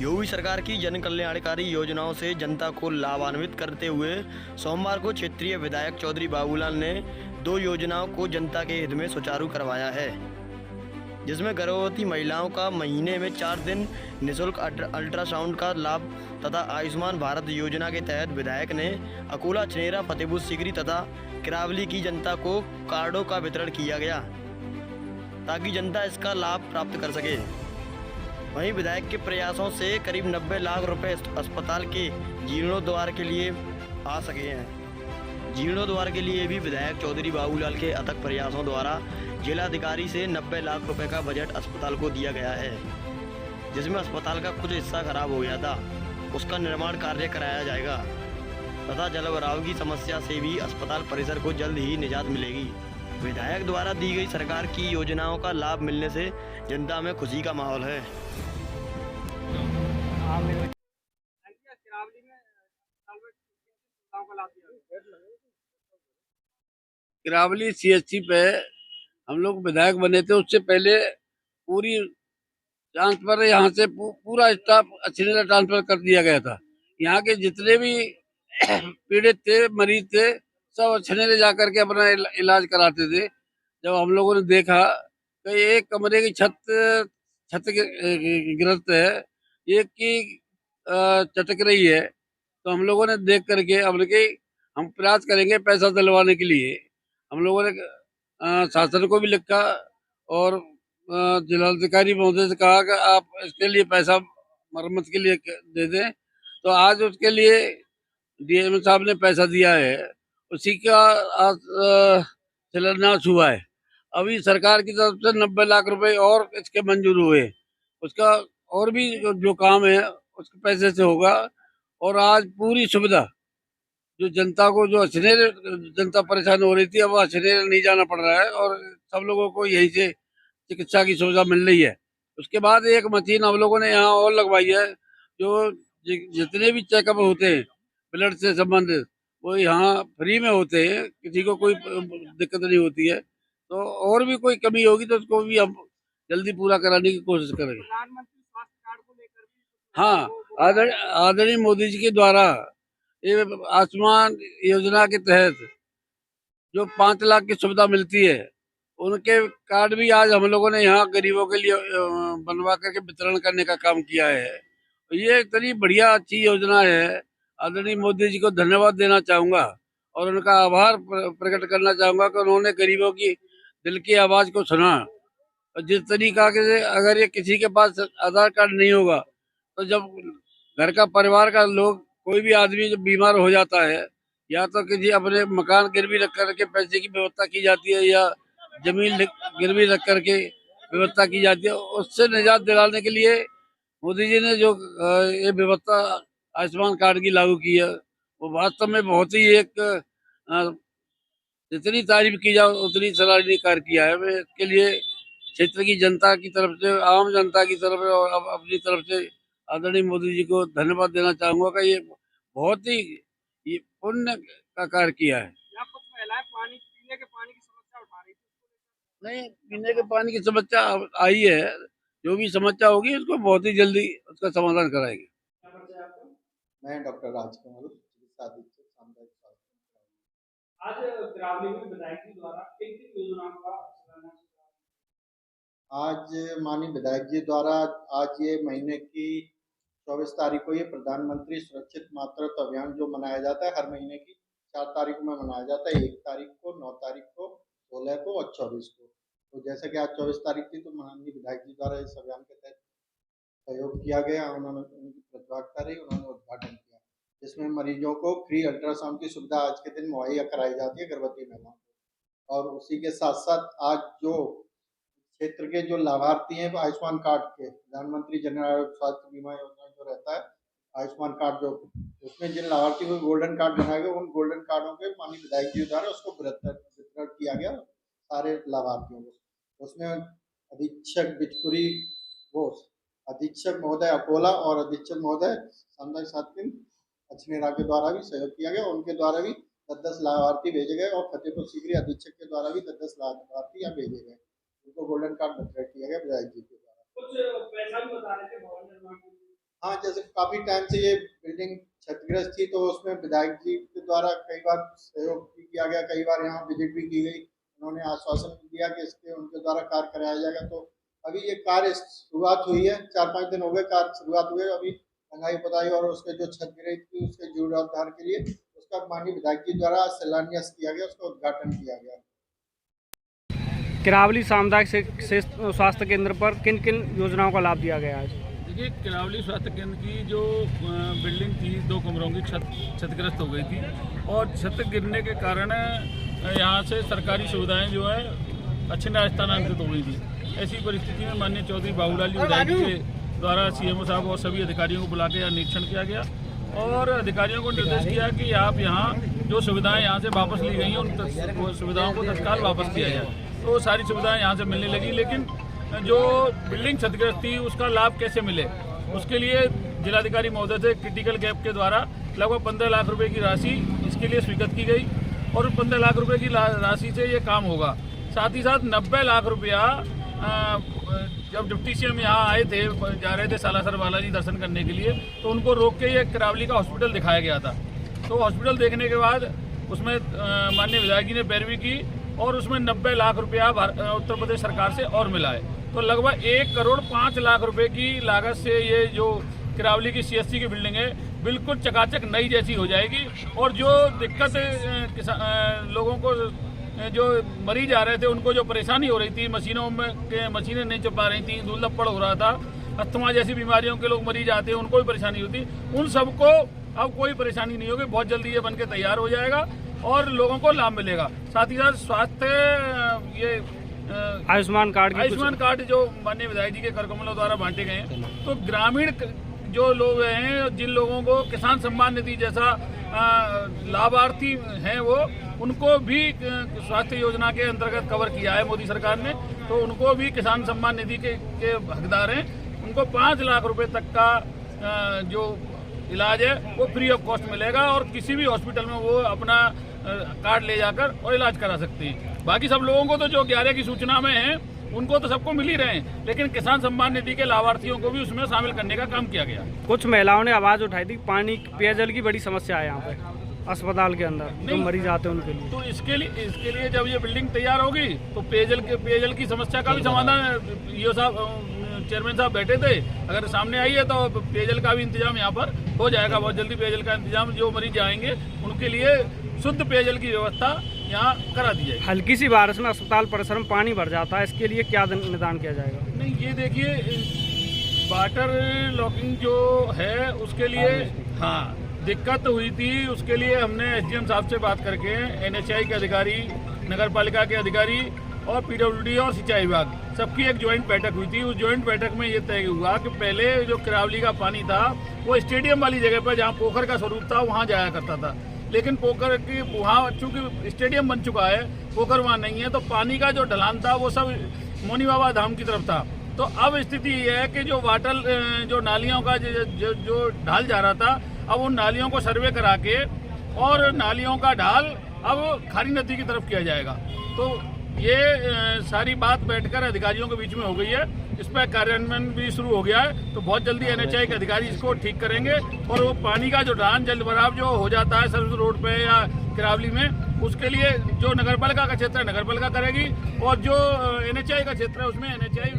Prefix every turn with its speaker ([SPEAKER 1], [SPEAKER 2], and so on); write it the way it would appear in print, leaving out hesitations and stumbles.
[SPEAKER 1] योगी सरकार की जन कल्याणकारी योजनाओं से जनता को लाभान्वित करते हुए सोमवार को क्षेत्रीय विधायक चौधरी बाबूलाल ने 2 योजनाओं को जनता के हित में सुचारू करवाया है, जिसमें गर्भवती महिलाओं का महीने में 4 दिन निःशुल्क अल्ट्रासाउंड का लाभ तथा आयुष्मान भारत योजना के तहत विधायक ने अकोला, छनेरा, फतेहपुर सीकरी तथा किरावली की जनता को कार्डों का वितरण किया गया, ताकि जनता इसका लाभ प्राप्त कर सके। वहीं विधायक के प्रयासों से करीब 90 लाख रुपए अस्पताल के जीर्णोद्धार के लिए आ सके हैं। जीर्णोद्धार के लिए भी विधायक चौधरी बाबूलाल के अथक प्रयासों द्वारा जिलाधिकारी से 90 लाख रुपए का बजट अस्पताल को दिया गया है, जिसमें अस्पताल का कुछ हिस्सा खराब हो गया था, उसका निर्माण कार्य कराया जाएगा तथा जलभराव की समस्या से भी अस्पताल परिसर को जल्द ही निजात मिलेगी। विधायक द्वारा दी गई सरकार की योजनाओं का लाभ मिलने से जनता में खुशी का माहौल है।
[SPEAKER 2] किरावली सीएचसी पे हम लोग विधायक बने थे, उससे पहले पूरी ट्रांसफर यहाँ से पूरा स्टाफ अछनेरा ट्रांसफर कर दिया गया था। यहाँ के जितने भी पीड़ित थे, मरीज थे, सब अछनेरे जा करके अपना इलाज कराते थे। जब हम लोगों ने देखा कि एक कमरे की छत गिरफ्त है, एक की चटक रही है, तो हम लोगों ने देख करके अपने के हम प्रयास करेंगे पैसा दिलवाने के लिए। हम लोगों ने शासन को भी लिखा और जिलाधिकारी महोदय से कहा कि आप इसके लिए पैसा मरम्मत के लिए दे दें। तो आज उसके लिए डीएम साहब ने पैसा दिया है, उसी का आज शिलान्यास हुआ है। अभी सरकार की तरफ से 90 लाख रुपए और इसके मंजूर हुए, उसका और भी जो काम है उसके पैसे से होगा। और आज पूरी सुविधा जो जनता को, जो अछनेर जनता परेशान हो रही थी, अब अछनेर नहीं जाना पड़ रहा है और सब लोगों को यहीं से चिकित्सा की सुविधा मिल रही है। उसके बाद एक मशीन हम लोगों ने यहाँ और लगवाई है, जो जितने भी चेकअप होते हैं ब्लड से संबंधित, वो यहाँ फ्री में होते हैं, किसी को कोई दिक्कत नहीं होती है। तो और भी कोई कमी होगी तो उसको भी हम जल्दी पूरा कराने की कोशिश करेंगे। हाँ, आदरणीय मोदी जी के द्वारा ये आयुष्मान योजना के तहत जो 5 लाख की सुविधा मिलती है, उनके कार्ड भी आज हम लोगों ने यहाँ गरीबों के लिए बनवा करके वितरण करने का काम किया है। ये इतनी बढ़िया अच्छी योजना है, आदरणीय मोदी जी को धन्यवाद देना चाहूंगा और उनका आभार प्रकट करना चाहूंगा कि उन्होंने गरीबों की दिल की आवाज को सुना। और जिस तरीका के अगर ये किसी के पास आधार कार्ड नहीं होगा, तो जब घर का परिवार का लोग कोई भी आदमी जब बीमार हो जाता है, या तो किसी अपने मकान गिरवी रख करके पैसे की व्यवस्था की जाती है, या जमीन गिरवी रख करके व्यवस्था की जाती है, उससे निजात दिलाने के लिए मोदी जी ने जो ये व्यवस्था आयुष्मान कार्ड की लागू की है, वो वास्तव में बहुत ही एक जितनी तारीफ की जाए उतनी सराहनीय कार्य किया है। मैं इसके लिए क्षेत्र की जनता की तरफ से, आम जनता की तरफ से और अपनी तरफ से आदरणीय मोदी जी को धन्यवाद देना चाहूंगा कि ये बहुत ही ये पुण्य का कार्य किया है। नहीं, पीने के पानी की समस्या आई है, जो भी समस्या होगी उसको बहुत ही जल्दी उसका समाधान कराएंगे।
[SPEAKER 3] मैं डॉक्टर राजकमल, चिकित्सा अधीक्षक, सामुदायिक स्वास्थ्य।
[SPEAKER 4] आज ग्रामीण विधायक जी द्वारा किन किन योजनाओं का शिलान्यास हुआ?
[SPEAKER 3] आज माननीय विधायक जी द्वारा आज ये महीने की 24 तारीख को ये प्रधानमंत्री सुरक्षित मातृत्व अभियान जो मनाया जाता है, हर महीने की 4 तारीख में मनाया जाता है, 1 तारीख को, 9 तारीख को, 16 को और 24 को। तो जैसे कि आज 24 तारीख थी, तो माननीय विधायक जी द्वारा इस अभियान के तहत सहयोग किया गया, उन्होंने उनकी प्रतिभागिता रही, उन्होंने उद्घाटन किया, जिसमें मरीजों को फ्री अल्ट्रासाउंड की सुविधा आज के दिन मुहैया कराई जाती है गर्भवती महिलाओं को। और उसी के साथ साथ आज जो क्षेत्र के जो लाभार्थी हैं आयुष्मान कार्ड के, प्रधानमंत्री जन आरोग्य स्वास्थ्य बीमा योजना जो रहता है, आयुष्मान कार्ड जो, उसमें जिन लाभार्थी को गोल्डन कार्ड बनाए गए, उन गोल्डन कार्डों के माननीय विधायक जी द्वारा उसको वितरण किया गया सारे लाभार्थियों को। उसमें अधीक्षक बिचपुरी, वो अधीक्षक महोदय अकोला और अधीक्षक महोदय सामुदायिक स्वास्थ्य केंद्र अछनेरा के द्वारा भी सहयोग किया गया, उनके द्वारा भी 10-10 लाभार्थी भेजे गए और फतेहपुर सीकरी अधीक्षक के द्वारा भी 10-10 लाभार्थी यहाँ भेजे गए, उनको गोल्डन कार्ड वितरण किया गया विधायक जी के द्वारा।
[SPEAKER 4] कुछ पैसा भी बता रहे थे भवन निर्माण के लिए।
[SPEAKER 3] हाँ, जैसे काफी टाइम से ये बिल्डिंग क्षतिग्रस्त थी, तो उसमें विधायक जी के द्वारा कई बार सहयोग भी किया गया, कई बार यहाँ विजिट भी की गई। उन्होंने आश्वासन दिया कि इसके उनके द्वारा कार्य कराया जाएगा। तो अभी ये कार्य शुरुआत हुई है, 4-5 दिन हो गए कार्य शुरुआत हुए। अभी रंगाई पुताई और उसके जो छत गिरी थी उसके जीर्णोद्धार के लिए उसका माननीय विधायक जी द्वारा शिलान्यास किया गया, उसका उद्घाटन किया गया।
[SPEAKER 4] किरावली सामुदायिक से स्वास्थ्य केंद्र पर किन किन योजनाओं का लाभ दिया गया है?
[SPEAKER 5] देखिए, किरावली स्वास्थ्य केंद्र की जो बिल्डिंग थी 2 कमरों की क्षतिग्रस्त हो गई थी और छत गिरने के कारण यहाँ से सरकारी सुविधाएं जो है अच्छे न स्थानांतरित हो गई थी। ऐसी परिस्थिति में माननीय चौधरी बाबूलाल जी विधायक के द्वारा सीएमओ साहब और सभी अधिकारियों को बुला के यहाँ निरीक्षण किया गया और अधिकारियों को निर्देश किया कि आप यहाँ जो सुविधाएं यहाँ से वापस ली गई हैं उन सुविधाओं को तत्काल वापस किया जाए। तो सारी सुविधाएं यहाँ से मिलने लगी, लेकिन जो बिल्डिंग क्षतिग्रस्त थी उसका लाभ कैसे मिले, उसके लिए जिलाधिकारी महोदय से क्रिटिकल गैप के द्वारा लगभग 15 लाख रुपए की राशि इसके लिए स्वीकृत की गई और 15 लाख रुपए की राशि से ये काम होगा। साथ ही साथ 90 लाख रुपया जब डिप्टी सीएम यहाँ आए थे, जा रहे थे सालासर बालाजी दर्शन करने के लिए, तो उनको रोक के ये किरावली का हॉस्पिटल दिखाया गया था। तो हॉस्पिटल देखने के बाद उसमें माननीय विधायक जी ने पैरवी की और उसमें 90 लाख रुपया उत्तर प्रदेश सरकार से और मिला है। तो लगभग 1 करोड़ 5 लाख रुपए की लागत से ये जो किरावली की सीएचसी की बिल्डिंग है बिल्कुल चकाचक नई जैसी हो जाएगी। और जो दिक्कत लोगों को जो मरीज आ रहे थे उनको जो परेशानी हो रही थी, मशीनें नहीं चल पा रही थी, धूल धप्पड़ हो रहा था, अस्थमा जैसी बीमारियों के लोग मरीज आते हैं उनको भी परेशानी होती, उन सबको अब कोई परेशानी नहीं होगी। बहुत जल्दी ये बन के तैयार हो जाएगा और लोगों को लाभ मिलेगा। साथ ही साथ स्वास्थ्य ये
[SPEAKER 4] आयुष्मान कार्ड
[SPEAKER 5] जो माननीय विधायक जी के कर कमलों द्वारा बांटे गए हैं, तो ग्रामीण जो लोग हैं, जिन लोगों को किसान सम्मान निधि जैसा लाभार्थी हैं, वो उनको भी स्वास्थ्य योजना के अंतर्गत कवर किया है मोदी सरकार ने। तो उनको भी किसान सम्मान निधि के हकदार हैं। उनको 5 लाख रुपए तक का जो इलाज है वो फ्री ऑफ कॉस्ट मिलेगा और किसी भी हॉस्पिटल में वो अपना कार्ड ले जाकर और इलाज करा सकते हैं। बाकी सब लोगों को तो जो 11 की सूचना में है उनको तो सबको मिल ही रहे हैं, लेकिन किसान सम्मान निधि के लाभार्थियों को भी उसमें शामिल करने का काम किया गया।
[SPEAKER 4] कुछ महिलाओं ने आवाज उठाई थी, पानी पेयजल की बड़ी समस्या है यहाँ पे अस्पताल के अंदर, जो मरीज आते हैं उनके लिए।
[SPEAKER 5] तो इसके लिए जब ये बिल्डिंग तैयार होगी तो पेयजल की समस्या का भी समाधान ईओ साहब चेयरमैन साहब बैठे थे, अगर सामने आई है तो पेयजल का भी इंतजाम यहाँ पर हो जाएगा। बहुत जल्दी पेयजल का इंतजाम, जो मरीज आएंगे उनके लिए शुद्ध पेयजल की व्यवस्था यहाँ करा दी जाएगी।
[SPEAKER 4] हल्की सी बारिश में अस्पताल परिसर में पानी भर जाता है, इसके लिए क्या निदान किया जाएगा?
[SPEAKER 5] नहीं, ये देखिए, वाटर लॉकिंग जो है उसके लिए हाँ दिक्कत हुई थी। उसके लिए हमने एसडीएम साहब से बात करके एनएचआई के अधिकारी, नगर पालिका के अधिकारी और पीडब्ल्यूडी और सिंचाई विभाग सबकी एक ज्वाइंट बैठक हुई थी। उस ज्वाइंट बैठक में ये तय हुआ कि पहले जो किरावली का पानी था वो स्टेडियम वाली जगह पर, जहाँ पोखर का स्वरूप था, वहाँ जाया करता था। लेकिन पोखर की वहाँ चूंकि स्टेडियम बन चुका है, पोखर वहाँ नहीं है, तो पानी का जो ढलान था वो सब मोनी बाबा धाम की तरफ था। तो अब स्थिति ये है कि जो नालियों का जो ढाल जा रहा था, अब उन नालियों को सर्वे करा के और नालियों का ढाल अब खारी नदी की तरफ किया जाएगा। तो ये सारी बात बैठकर अधिकारियों के बीच में हो गई है, इस पर कार्यान्वयन भी शुरू हो गया है। तो बहुत जल्दी एनएचआई के अधिकारी इसको ठीक करेंगे और वो पानी का जो ढान जल भराव जो हो जाता है सर्विस रोड पे या किरावली में, उसके लिए जो नगरपालिका का क्षेत्र है नगरपालिका करेगी और जो एनएचआई का क्षेत्र है उसमें एनएचआई